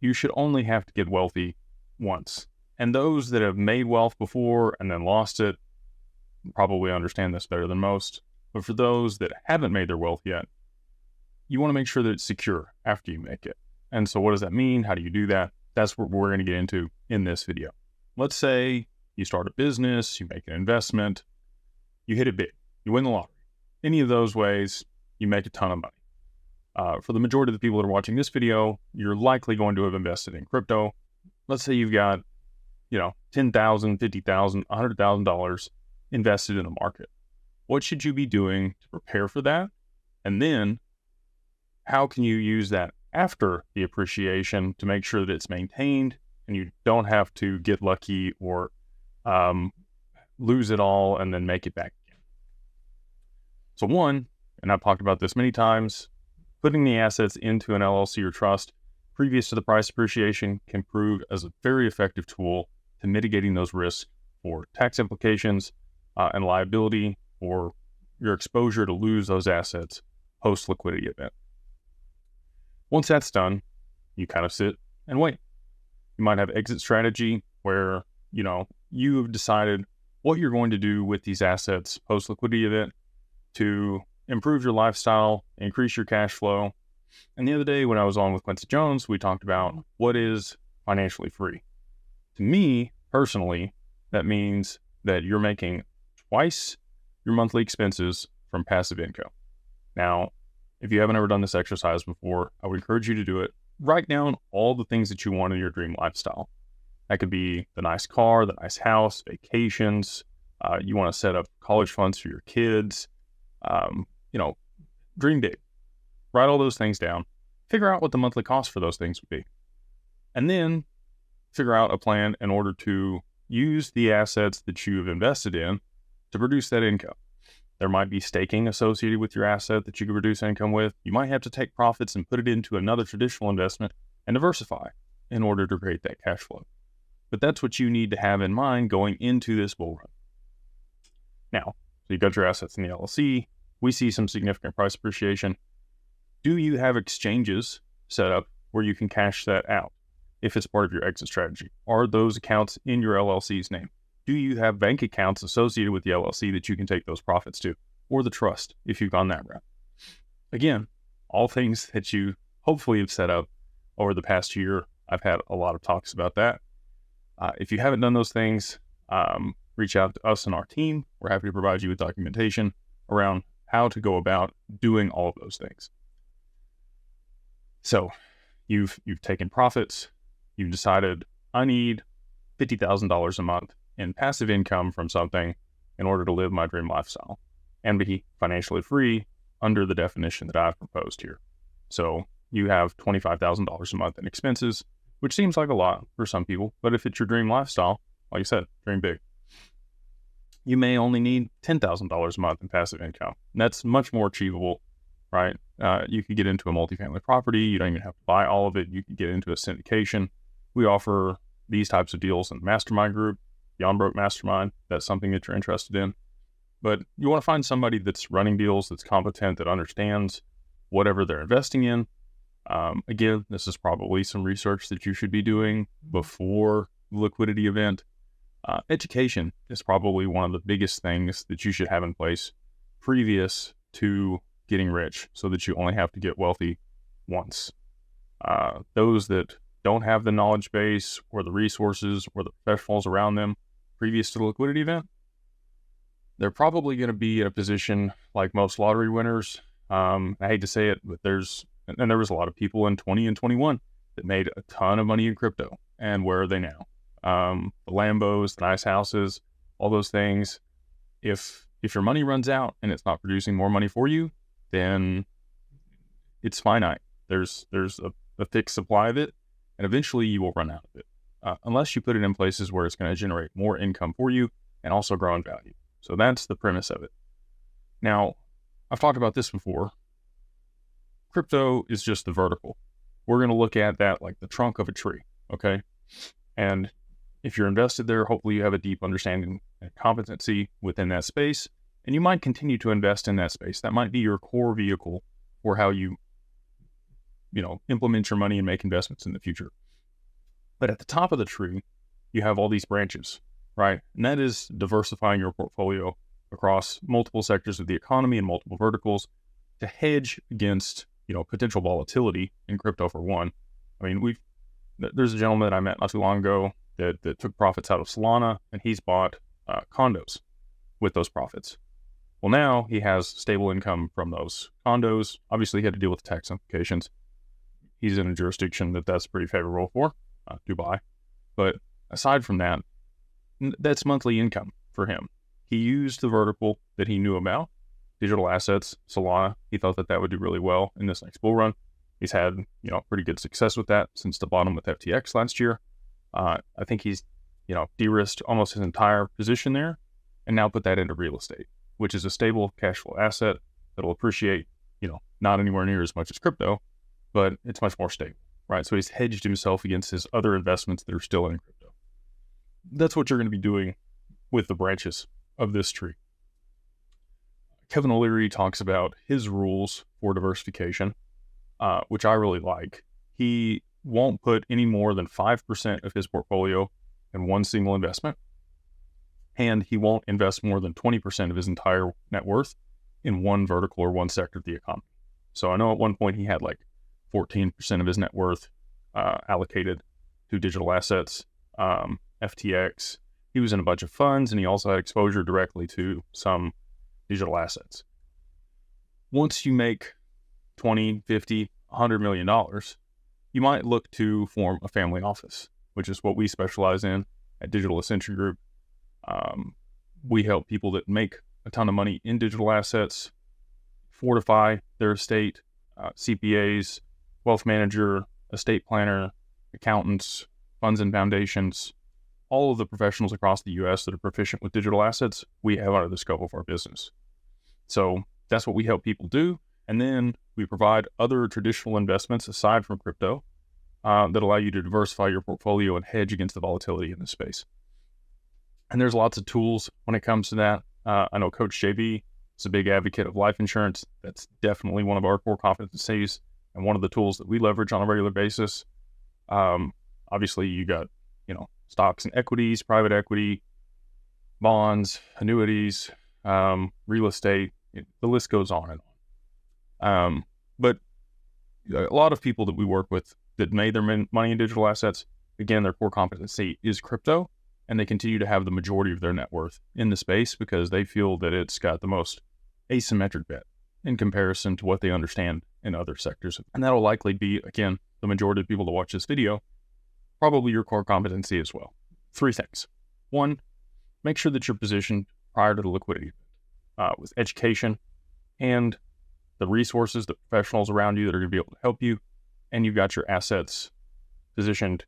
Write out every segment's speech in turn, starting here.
you should only have to get wealthy once. And those that have made wealth before and then lost it probably understand this better than most. But for those that haven't made their wealth yet, you want to make sure that it's secure after you make it. And so what does that mean? How do you do that? That's what we're going to get into in this video. Let's say you start a business, you make an investment, you hit it big, you win the lottery. Any of those ways, you make a ton of money. For the majority of the people that are watching this video, you're likely going to have invested in crypto. Let's say you've got, $10,000, $50,000, $100,000 invested in the market. What should you be doing to prepare for that? And then how can you use that after the appreciation to make sure that it's maintained and you don't have to get lucky or lose it all and then make it back again? So one, and I've talked about this many times, putting the assets into an LLC or trust previous to the price appreciation can prove as a very effective tool to mitigating those risks for tax implications and liability or your exposure to lose those assets post-liquidity event. Once that's done, you kind of sit and wait. You might have exit strategy where, you have decided what you're going to do with these assets post-liquidity event to improve your lifestyle, increase your cash flow. And the other day when I was on with Quincy Jones, we talked about what is financially free. To me, personally, that means that you're making twice your monthly expenses from passive income. Now, if you haven't ever done this exercise before, I would encourage you to do it. Write down all the things that you want in your dream lifestyle. That could be the nice car, the nice house, vacations. You want to set up college funds for your kids. Dream big. Write all those things down. Figure out what the monthly cost for those things would be. And then figure out a plan in order to use the assets that you have invested in to produce that income. There might be staking associated with your asset that you could reduce income with. You might have to take profits and put it into another traditional investment and diversify in order to create that cash flow. But that's what you need to have in mind going into this bull run. Now, so you've got your assets in the LLC. We see some significant price appreciation. Do you have exchanges set up where you can cash that out if it's part of your exit strategy? Are those accounts in your LLC's name? Do you have bank accounts associated with the LLC that you can take those profits to, or the trust if you've gone that route? Again, all things that you hopefully have set up over the past year. I've had a lot of talks about that. If you haven't done those things, reach out to us and our team. We're happy to provide you with documentation around how to go about doing all of those things. So you've taken profits. You've decided, I need $50,000 a month in passive income from something in order to live my dream lifestyle and be financially free under the definition that I've proposed here. So you have $25,000 a month in expenses, which seems like a lot for some people, but if it's your dream lifestyle, like I said, dream big. You may only need $10,000 a month in passive income. And that's much more achievable, right? You could get into a multifamily property. You don't even have to buy all of it. You could get into a syndication. We offer these types of deals in the mastermind group, the On Broke Mastermind. That's something that you're interested in. But you want to find somebody that's running deals, that's competent, that understands whatever they're investing in. Again, this is probably some research that you should be doing before the liquidity event. Education is probably one of the biggest things that you should have in place previous to getting rich so that you only have to get wealthy once. Those that don't have the knowledge base or the resources or the professionals around them previous to the liquidity event, they're probably going to be in a position like most lottery winners. I hate to say it, but there was a lot of people in 20 and 21 that made a ton of money in crypto. And where are they now? The Lambos, the nice houses, all those things. If your money runs out and it's not producing more money for you, then it's finite. There's a fixed supply of it, and eventually you will run out of it, unless you put it in places where it's going to generate more income for you and also grow in value. So that's the premise of it. Now, I've talked about this before. Crypto is just the vertical. We're going to look at that like the trunk of a tree, okay? And if you're invested there, hopefully you have a deep understanding and competency within that space, and you might continue to invest in that space. That might be your core vehicle for how you implement your money and make investments in the future. But at the top of the tree, you have all these branches, right? And that is diversifying your portfolio across multiple sectors of the economy and multiple verticals to hedge against, potential volatility in crypto for one. I mean, there's a gentleman that I met not too long ago that took profits out of Solana, and he's bought condos with those profits. Well, now he has stable income from those condos. Obviously, he had to deal with tax implications. He's in a jurisdiction that's pretty favorable for, Dubai. But aside from that, that's monthly income for him. He used the vertical that he knew about, digital assets, Solana. He thought that would do really well in this next bull run. He's had, pretty good success with that since the bottom with FTX last year. I think he's, de-risked almost his entire position there and now put that into real estate, which is a stable cash flow asset that'll appreciate, not anywhere near as much as crypto, but it's much more stable, right? So he's hedged himself against his other investments that are still in crypto. That's what you're going to be doing with the branches of this tree. Kevin O'Leary talks about his rules for diversification, which I really like. He won't put any more than 5% of his portfolio in one single investment, and he won't invest more than 20% of his entire net worth in one vertical or one sector of the economy. So I know at one point he had like 14% of his net worth allocated to digital assets, FTX. He was in a bunch of funds, and he also had exposure directly to some digital assets. Once you make 20, 50, $100 million, you might look to form a family office, which is what we specialize in at Digital Ascension Group. We help people that make a ton of money in digital assets fortify their estate, CPAs, wealth manager, estate planner, accountants, funds and foundations, all of the professionals across the U.S. that are proficient with digital assets, we have under the scope of our business. So that's what we help people do. And then we provide other traditional investments aside from crypto that allow you to diversify your portfolio and hedge against the volatility in this space. And there's lots of tools when it comes to that. I know Coach JB is a big advocate of life insurance. That's definitely one of our core competencies and one of the tools that we leverage on a regular basis. Obviously, you got, stocks and equities, private equity, bonds, annuities, real estate. The list goes on and on. But a lot of people that we work with that made their money in digital assets, again, their core competency is crypto, and they continue to have the majority of their net worth in the space because they feel that it's got the most asymmetric bet in comparison to what they understand in other sectors. And that'll likely be, again, the majority of people that watch this video, probably your core competency as well. 3 things. 1, make sure that you're positioned prior to the liquidity with education and the resources, the professionals around you that are going to be able to help you, and you've got your assets positioned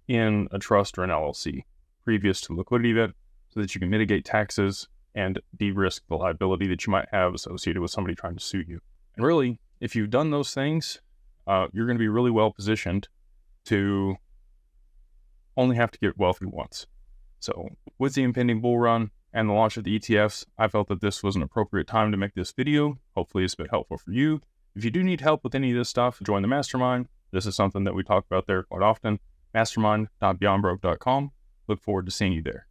in a trust or an LLC previous to the liquidity event so that you can mitigate taxes and de-risk the liability that you might have associated with somebody trying to sue you. And really, if you've done those things, you're going to be really well positioned to only have to get wealthy once. So with the impending bull run and the launch of the ETFs, I felt that this was an appropriate time to make this video. Hopefully it's been helpful for you. If you do need help with any of this stuff, join the mastermind. This is something that we talk about there quite often. mastermind.beyondbroke.com. Look forward to seeing you there.